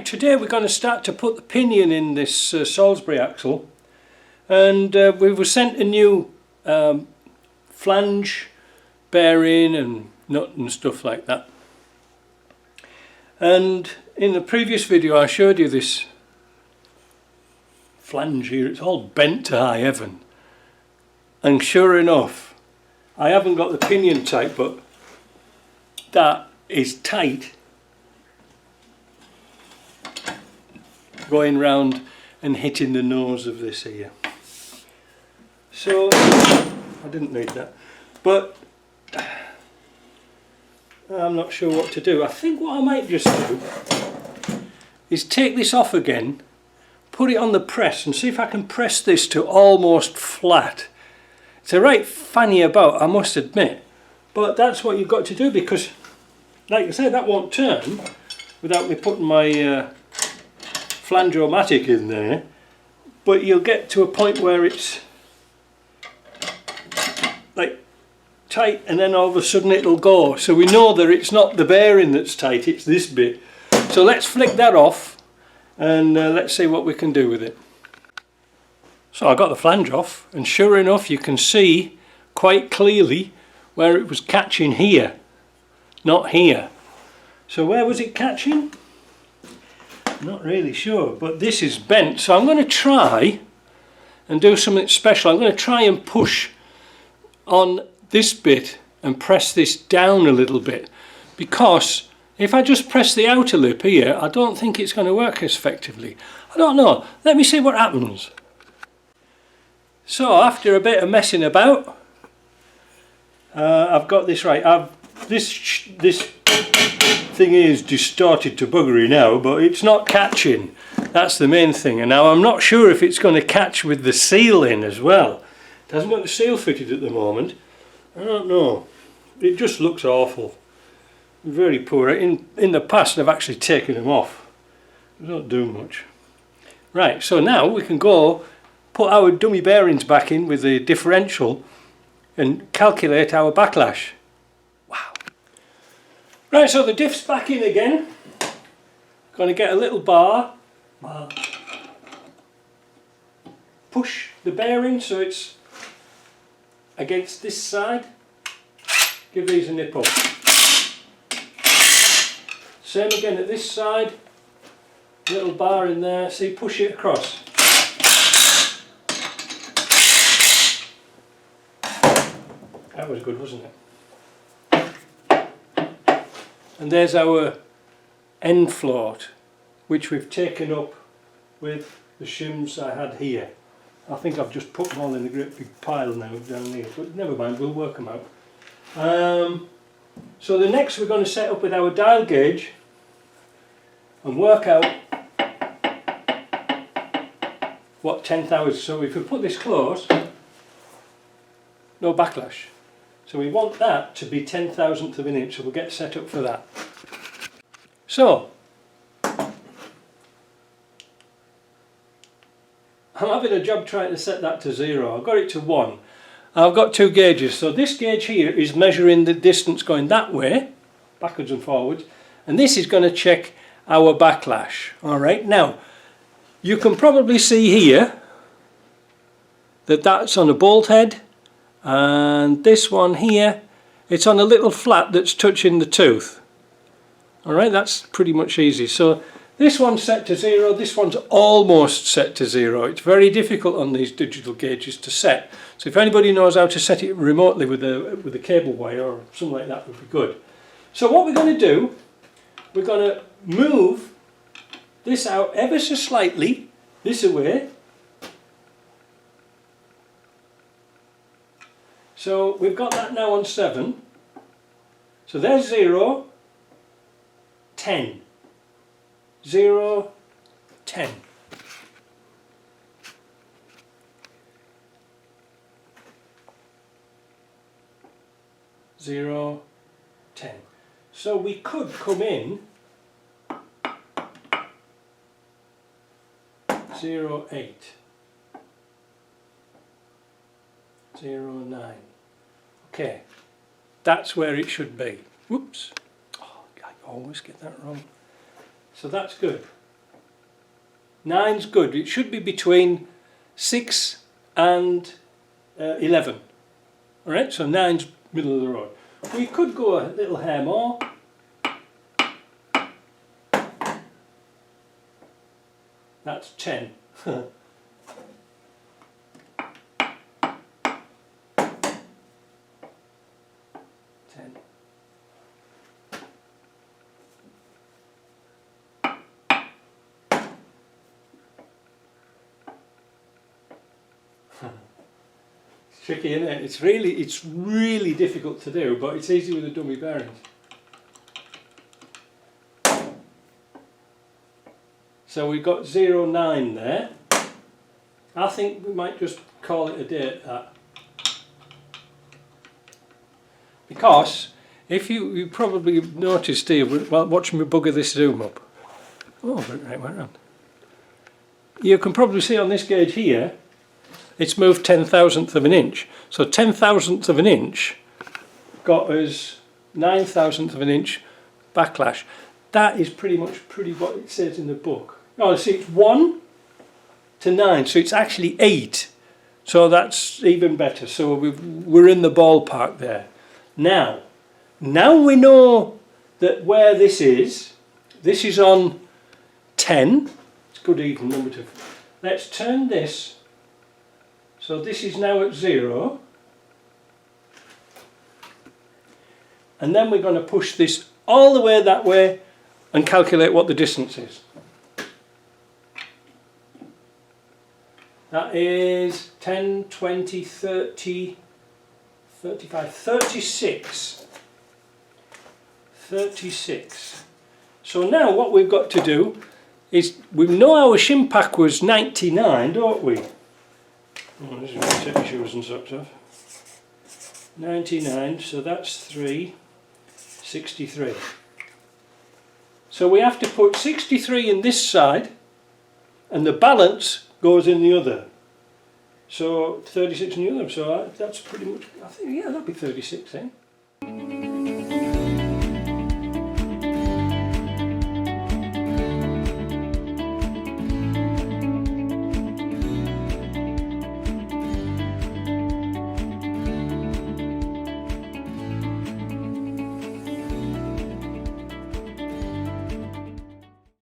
today we're going to start to put the pinion in this Salisbury axle, and we were sent a new flange bearing and nut and stuff like that. And in the previous video I showed you this flange here. It's all bent to high heaven, and sure enough I haven't got the pinion tight, but that is tight, going round and hitting the nose of this here. So I didn't need that, but I'm not sure what to do. I think what I might just do is take this off again, put it on the press and see if I can press this to almost flat. It's a right fanny about, I must admit, but that's what you've got to do, because like I said, that won't turn without me putting my flange-o-matic in there, but you'll get to a point where it's like tight and then all of a sudden it'll go. So we know that it's not the bearing that's tight, it's this bit. So let's flick that off and let's see what we can do with it. So I got the flange off, and sure enough you can see quite clearly where it was catching here, not here. So where was it catching? Not really sure, but this is bent, so I'm going to try and do something special. I'm going to try and push on this bit and press this down a little bit, because if I just press the outer lip here, I don't think it's going to work as effectively. I don't know, let me see what happens. So after a bit of messing about, I've got this right. This thing is distorted to buggery now, but it's not catching. That's the main thing. And now I'm not sure if it's going to catch with the seal in as well. It hasn't got the seal fitted at the moment. I don't know. It just looks awful. Very poor. In the past I've actually taken them off. They don't do much. Right, so now we can go put our dummy bearings back in with the differential and calculate our backlash. Wow. Right, so the diff's back in again. Going to get a little bar. Push the bearing so it's against this side. Give these a nip up. Same again at this side. Little bar in there. See, push it across. That was good, wasn't it? And there's our end float, which we've taken up with the shims I had here. I think I've just put them all in a great big pile now down here, but never mind, we'll work them out. So the next we're going to set up with our dial gauge and work out what 10,000. So if we put this close, no backlash. So we want that to be 10,000th of an inch, so we'll get set up for that. So I'm having a job trying to set that to 0. I've got it to 1. I've got 2 gauges, so this gauge here is measuring the distance going that way, backwards and forwards, and this is going to check our backlash. Alright, now you can probably see here that that's on a bolt head, and this one here, it's on a little flat that's touching the tooth. Alright, that's pretty much easy. So this one's set to 0, this one's almost set to 0. It's very difficult on these digital gauges to set. So if anybody knows how to set it remotely with a cable wire or something like that would be good. So what we're going to do, we're going to move this out ever so slightly, this away. So we've got that now on 7. So there's 0, 10. 0, 10. Zero, 10. So we could come in 0, 8, 0, 9. Okay, that's where it should be. Whoops. Oh, I always get that wrong. So that's good. 9's good. It should be between 6 and 11. Alright, so 9's middle of the road. We could go a little hair more. That's 10. 10. It's tricky, isn't it? It's really difficult to do, but it's easy with the dummy bearings. So we've got 09 there. I think we might just call it a day at that. Because if you probably noticed here, while watching me bugger this zoom up. Oh, right, went round. You can probably see on this gauge here, it's moved 10,000th of an inch. So 10,000th of an inch got us 9,000th of an inch backlash. That is pretty much what it says in the book. Oh, see, it's 1 to 9, so it's actually 8. So that's even better. So we're in the ballpark there. Now we know that where this is on 10. It's a good even number to. Let's turn this. So this is now at 0. And then we're going to push this all the way that way and calculate what the distance is. That is 10, 20, 30, 35, 36. 36. So now what we've got to do is, we know our shin pack was 99, don't we? Oh, this is going to take my shoes and socks off. 99, so that's 3, 63. So we have to put 63 in this side, and the balance goes in the other. So 36 in the other, so that's pretty much, I think, yeah, that'd be 36, eh?